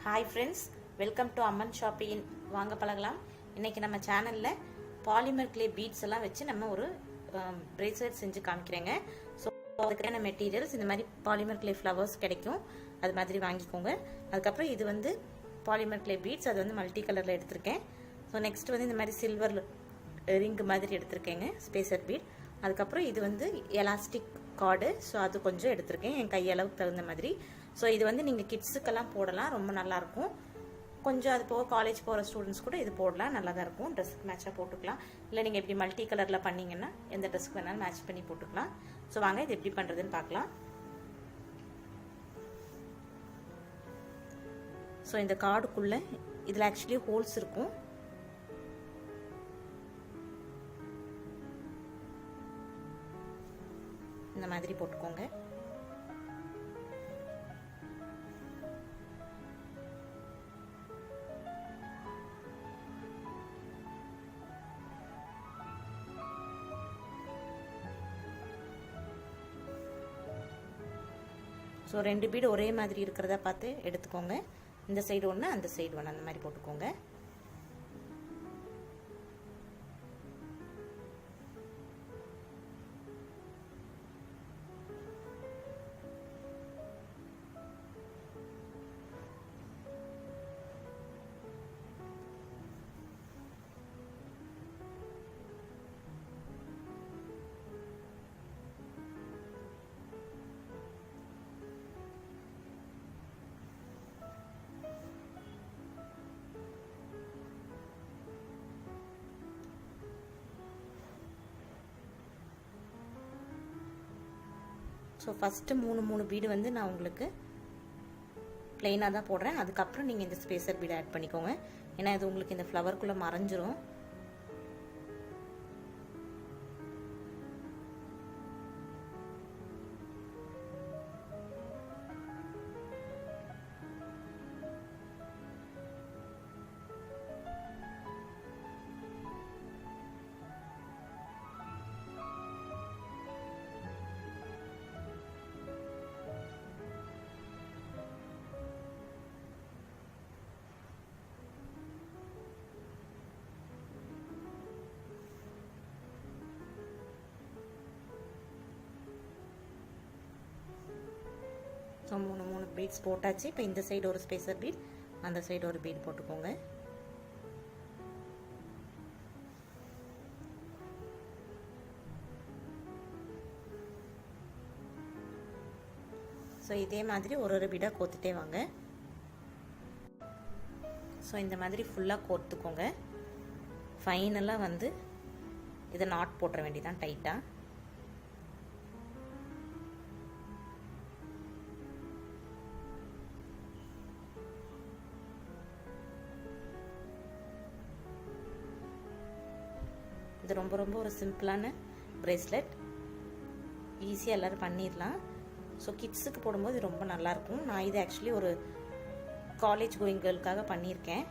Hi friends, welcome to Amman Shopping. வாங்க பழகலாம். இன்னைக்கு நம்ம சேனல்ல பாலிமர் கிளே பீட்ஸ் எல்லாம் வச்சு நம்ம ஒரு பிரேஸ்லெட் செஞ்சு காமிக்கிறேங்க. ஸோ அதுக்கான மெட்டீரியல்ஸ் இந்த மாதிரி பாலிமர் கிளே ஃப்ளவர்ஸ் கிடைக்கும், அது மாதிரி வாங்கிக்கோங்க. அதுக்கப்புறம் இது வந்து பாலிமர் கிளே பீட்ஸ், அது வந்து மல்டி கலரில் எடுத்திருக்கேன். ஸோ நெக்ஸ்ட் வந்து இந்த மாதிரி சில்வர் ரிங் மாதிரி எடுத்திருக்கேங்க, ஸ்பேசர் பீட். அதுக்கப்புறம் இது வந்து எலாஸ்டிக் கார்டு, ஸோ அது கொஞ்சம் எடுத்திருக்கேன் என் கையளவுக்கு தகுந்த மாதிரி. ஸோ இது வந்து நீங்கள் கிட்ஸுக்கெல்லாம் போடலாம், ரொம்ப நல்லாயிருக்கும். கொஞ்சம் அது போக காலேஜ் போகிற ஸ்டூடெண்ட்ஸ் கூட இது போடலாம், நல்லா தான் இருக்கும். ட்ரெஸ்ஸுக்கு மேட்சாக போட்டுக்கலாம். இல்லை நீங்கள் இப்படி மல்டி கலரில் பண்ணிங்கன்னா எந்த ட்ரெஸ்க்கு வேணாலும் மேட்ச் பண்ணி போட்டுக்கலாம். ஸோ வாங்க இது எப்படி பண்ணுறதுன்னு பார்க்கலாம். ஸோ இந்த கார்டுக்குள்ளே இதில் ஆக்சுவலி ஹோல்ஸ் இருக்கும். இந்த மாதிரி போட்டுக்கோங்க. ஸோ 2 பீடு ஒரே மாதிரி இருக்கிறத பார்த்து எடுத்துக்கோங்க. இந்த சைடு ஒன்று, அந்த சைடு ஒன்று, அந்த மாதிரி போட்டுக்கோங்க. ஸோ ஃபஸ்ட்டு 3 பீடு வந்து நான் உங்களுக்கு பிளெயினாக தான் போடுறேன். அதுக்கப்புறம் நீங்கள் இந்த ஸ்பேசர் பீடு ஆட் பண்ணிக்கோங்க, ஏன்னா இது உங்களுக்கு இந்த ஃப்ளவருக்குள்ளே மறைஞ்சிரும். ஸோ 3 பீட்ஸ் போட்டாச்சு. இப்போ இந்த சைடு ஒரு ஸ்பேசர் பீட், அந்த சைடு ஒரு பீட் போட்டுக்கோங்க. ஸோ இதே மாதிரி ஒரு பீடாக கோத்துட்டே வாங்க. ஸோ இந்த மாதிரி ஃபுல்லாக கோர்த்துக்கோங்க. ஃபைனலாக வந்து இதை நாட் போட்டுற வேண்டியதான் டைட்டாக. இது ரொம்ப ஒரு சிம்பிளான பிரேஸ்லெட், ஈஸியாக எல்லோரும் பண்ணிடலாம். ஸோ கிட்ஸுக்கு போடும்போது ரொம்ப நல்லாயிருக்கும். நான் இது ஆக்சுவலி ஒரு காலேஜ் கோயிங் கேர்ளுக்காக பண்ணியிருக்கேன்.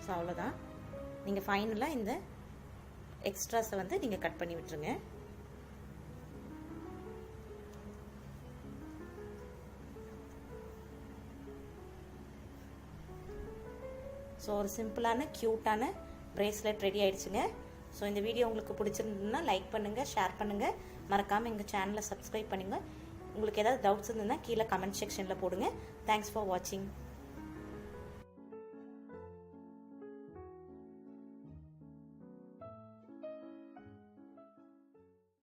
ஸோ அவ்வளோதான். நீங்கள் ஃபைனலாக இந்த எக்ஸ்ட்ராஸை வந்து நீங்கள் கட் பண்ணி விட்டுருங்க. ஸோ ஒரு சிம்பிளான க்யூட்டான பிரேஸ்லெட் ரெடி ஆயிடுச்சுங்க. ஸோ இந்த வீடியோ உங்களுக்கு பிடிச்சிருந்ததுன்னா லைக் பண்ணுங்கள், ஷேர் பண்ணுங்கள், மறக்காமல் எங்கள் சேனலை சப்ஸ்கிரைப் பண்ணுங்கள். உங்களுக்கு ஏதாவது டவுட்ஸ் இருந்ததுன்னா கீழே கமெண்ட் செக்ஷனில் போடுங்க. தேங்க்ஸ் ஃபார் வாட்சிங்.